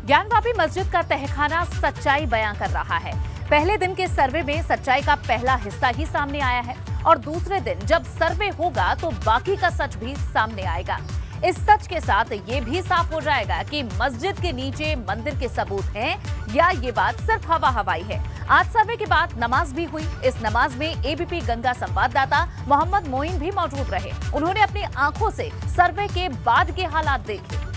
ज्ञानवापी मस्जिद का तहखाना सच्चाई बयां कर रहा है। पहले दिन के सर्वे में सच्चाई का पहला हिस्सा ही सामने आया है और दूसरे दिन जब सर्वे होगा तो बाकी का सच भी सामने आएगा। इस सच के साथ ये भी साफ हो जाएगा कि मस्जिद के नीचे मंदिर के सबूत हैं या ये बात सिर्फ हवा हवाई है। आज सर्वे के बाद नमाज भी हुई। इस नमाज में एबीपी गंगा संवाददाता मोहम्मद मोइन भी मौजूद रहे। उन्होंने अपनी आंखों से सर्वे के बाद के हालात देखे।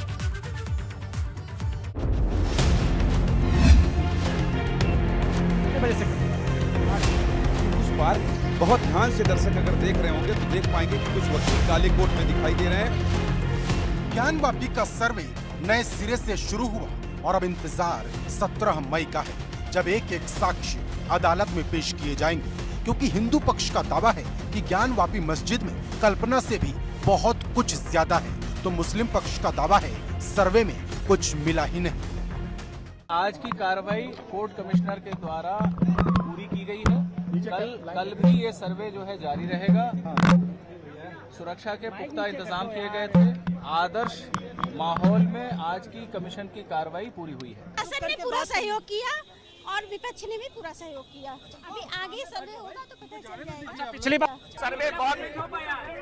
उस बार बहुत ध्यान से दर्शक अगर देख रहे होंगे तो देख पाएंगे कि कुछ वकील काले कोट में दिखाई दे रहे हैं। ज्ञानवापी का सर्वे नए सिरे से शुरू हुआ और अब इंतजार 17 मई का है, जब एक एक साक्ष्य अदालत में पेश किए जाएंगे, क्योंकि हिंदू पक्ष का दावा है कि ज्ञानवापी मस्जिद में कल्पना से भी बहुत कुछ ज्यादा है, तो मुस्लिम पक्ष का दावा है सर्वे में कुछ मिला ही नहीं। आज की कार्रवाई कोर्ट कमिश्नर के द्वारा पूरी की गई है। कल भी ये सर्वे जो है जारी रहेगा। सुरक्षा के पुख्ता इंतजाम किए गए थे। आदर्श माहौल में आज की कमीशन की कार्रवाई पूरी हुई है। शासन ने पूरा सहयोग किया और विपक्ष ने भी पूरा सहयोग किया। अभी आगे सर्वे होगा तो पता चल जाएगा। पिछली बार सर्वे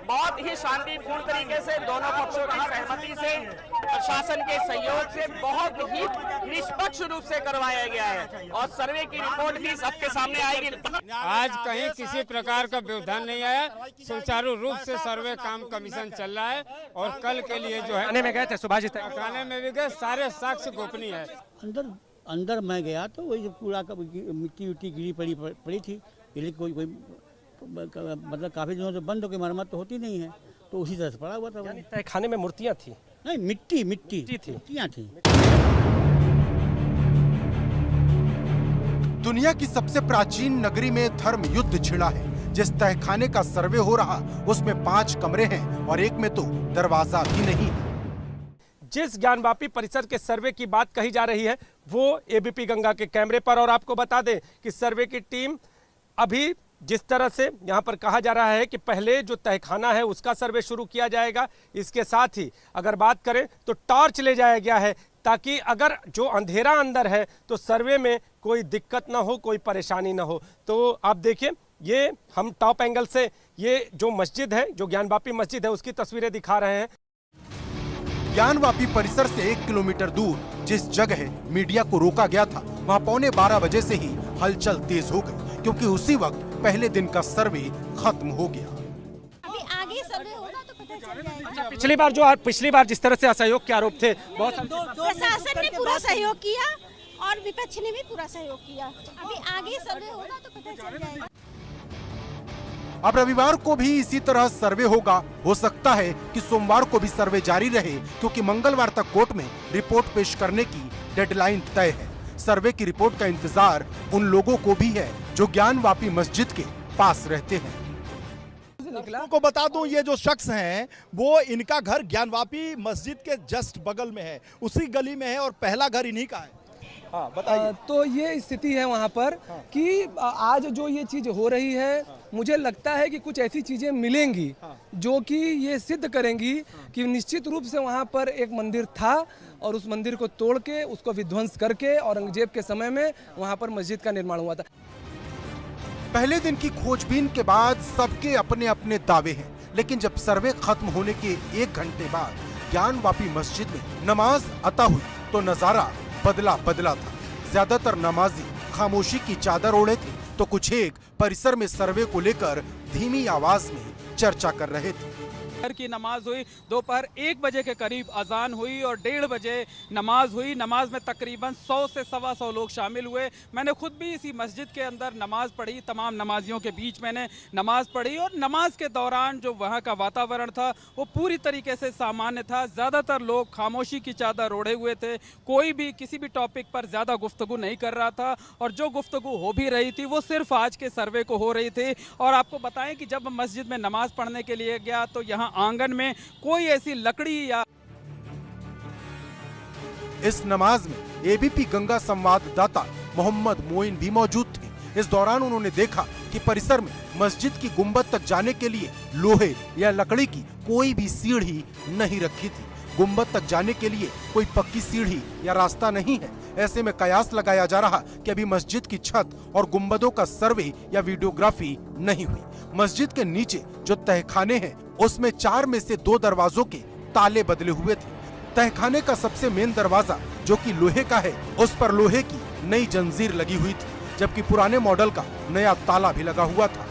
बहुत ही शांतिपूर्ण तरीके से दोनों पक्षों की सहमति से, प्रशासन के सहयोग से बहुत ही निष्पक्ष रूप से करवाया गया है और सर्वे की रिपोर्ट भी सबके सामने आएगी। आज कहीं किसी प्रकार का व्यवधान नहीं आया, सुचारू रूप से सर्वे काम कमीशन चल रहा है और कल के लिए जो है थाने में गए थे, सुभाषित थाने में भी गए, सारे साक्ष्य गोपनीय है। अंदर मैं गया तो वही पूरा मिट्टी उट्टी गिरी पड़ी थी, लेकिन कोई मतलब काफी दिनों से बंद हो के मरम्मत तो होती नहीं है, तो उसी तरह से पड़ा हुआ था। खाने में मूर्तियां थी? नहीं, मिट्टी थी, मूर्तियां थी। दुनिया की सबसे प्राचीन नगरी में धर्म युद्ध छिड़ा है। जिस तहखाने का सर्वे हो रहा उसमें 5 कमरे हैं और एक में तो दरवाजा भी नहीं है। जिस ज्ञानवापी परिसर के सर्वे की बात कही जा रही है वो एबीपी गंगा के कैमरे पर। और आपको बता दें कि सर्वे की टीम अभी जिस तरह से यहाँ पर कहा जा रहा है कि पहले जो तहखाना है उसका सर्वे शुरू किया जाएगा, इसके साथ ही अगर बात करें तो टॉर्च ले जाया गया है ताकि अगर जो अंधेरा अंदर है तो सर्वे में कोई दिक्कत ना हो, कोई परेशानी ना हो। तो आप देखिए, ये हम टॉप एंगल से ये जो मस्जिद है, जो ज्ञानवापी मस्जिद है, उसकी तस्वीरें दिखा रहे हैं। ज्ञानवापी परिसर से 1 किलोमीटर दूर जिस जगह मीडिया को रोका गया था, वहां पौने 12 बजे से ही हलचल तेज हो गई, क्योंकि उसी वक्त पहले दिन का सर्वे खत्म हो गया। अभी आगे सर्वे होगा तो पता चल जाएगा। पिछली बार जिस तरह से असहयोग के आरोप थे, बहुत प्रशासन ने पूरा सहयोग किया और विपक्ष ने भी पूरा सहयोग किया। अभी आगे सर्वे होगा तो पता चल जाएगा। अब रविवार को भी इसी तरह सर्वे होगा। हो सकता है कि सोमवार को भी सर्वे जारी रहे, क्योंकि मंगलवार तक कोर्ट में रिपोर्ट पेश करने की डेडलाइन तय है। सर्वे की रिपोर्ट का इंतजार उन लोगों को भी है जो ज्ञानवापी मस्जिद के पास रहते हैं। को बता दूं, ये जो शख्स हैं वो इनका घर ज्ञानवापी मस्जिद के जस्ट बगल में है, उसी गली में है और पहला घर इन्हीं का है। हाँ, बताइए। तो ये स्थिति है वहाँ पर कि आज जो ये चीज़ हो रही है, मुझे लगता है कि कुछ ऐसी चीज़ें मिलेंगी जो कि ये सिद्ध करेंगी कि निश्चित रूप से वहाँ पर एक मंदिर था और उस मंदिर को तोड़ के उसको विध्वंस करके औरंगजेब के समय में वहाँ पर मस्जिद का निर्माण हुआ था। पहले दिन की खोजबीन के बाद सबके अपने अपने दावे हैं, लेकिन जब सर्वे खत्म होने के 1 घंटे बाद ज्ञानवापी मस्जिद में नमाज अता हुई तो नजारा बदला था। ज्यादातर नमाजी खामोशी की चादर ओढ़े थे, तो कुछ एक परिसर में सर्वे को लेकर धीमी आवाज में चर्चा कर रहे थे। की नमाज हुई, दोपहर 1 बजे के करीब अजान हुई और 1:30 बजे नमाज हुई। नमाज में तकरीबन 100 से 125 लोग शामिल हुए। मैंने खुद भी इसी मस्जिद के अंदर नमाज पढ़ी, तमाम नमाजियों के बीच मैंने नमाज पढ़ी और नमाज के दौरान जो वहाँ का वातावरण था वो पूरी तरीके से सामान्य था। ज़्यादातर लोग खामोशी की चादर ओढ़े हुए थे, कोई भी किसी भी टॉपिक पर ज़्यादा गुफ्तगू नहीं कर रहा था और जो गुफ्तगू हो भी रही थी वो सिर्फ आज के सर्वे को हो रही थी। और आपको बताएं कि जब मस्जिद में नमाज पढ़ने के लिए गया तो यहाँ आंगन में कोई ऐसी लकड़ी या इस नमाज में एबीपी गंगा संवाददाता मोहम्मद मोइन भी मौजूद थे। इस दौरान उन्होंने देखा कि परिसर में मस्जिद की गुंबद तक जाने के लिए लोहे या लकड़ी की कोई भी सीढ़ी नहीं रखी थी। गुंबद तक जाने के लिए कोई पक्की सीढ़ी या रास्ता नहीं है। ऐसे में कयास लगाया जा रहा कि अभी मस्जिद की छत और गुंबदों का सर्वे या वीडियोग्राफी नहीं हुई। मस्जिद के नीचे जो तहखाने हैं उसमें 4 में से 2 दरवाजों के ताले बदले हुए थे। तहखाने का सबसे मेन दरवाजा जो कि लोहे का है, उस पर लोहे की नई जंजीर लगी हुई थी, जबकि पुराने मॉडल का नया ताला भी लगा हुआ था।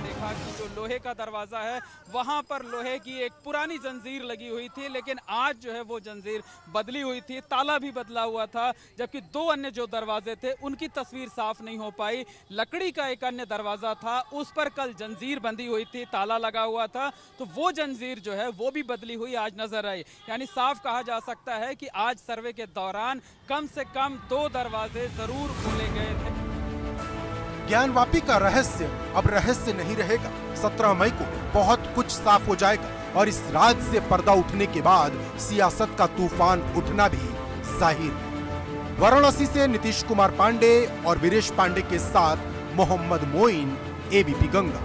देखा कि जो लोहे का दरवाजा है वहां पर लोहे की एक पुरानी जंजीर लगी हुई थी, लेकिन आज जो है वो जंजीर बदली हुई थी, ताला भी बदला हुआ था, जबकि 2 अन्य जो दरवाजे थे उनकी तस्वीर साफ नहीं हो पाई। लकड़ी का एक अन्य दरवाजा था, उस पर कल जंजीर बंधी हुई थी, ताला लगा हुआ था, तो वो जंजीर जो है वो भी बदली हुई आज नजर आई। यानी साफ कहा जा सकता है कि आज सर्वे के दौरान कम से कम 2 दरवाजे जरूर खोले गए थे। ज्ञानवापी का रहस्य अब रहस्य नहीं रहेगा। 17 मई को बहुत कुछ साफ हो जाएगा और इस राज से पर्दा उठने के बाद सियासत का तूफान उठना भी जाहिर है। वाराणसी से नीतीश कुमार पांडे और वीरेश पांडे के साथ मोहम्मद मोइन, एबीपी गंगा।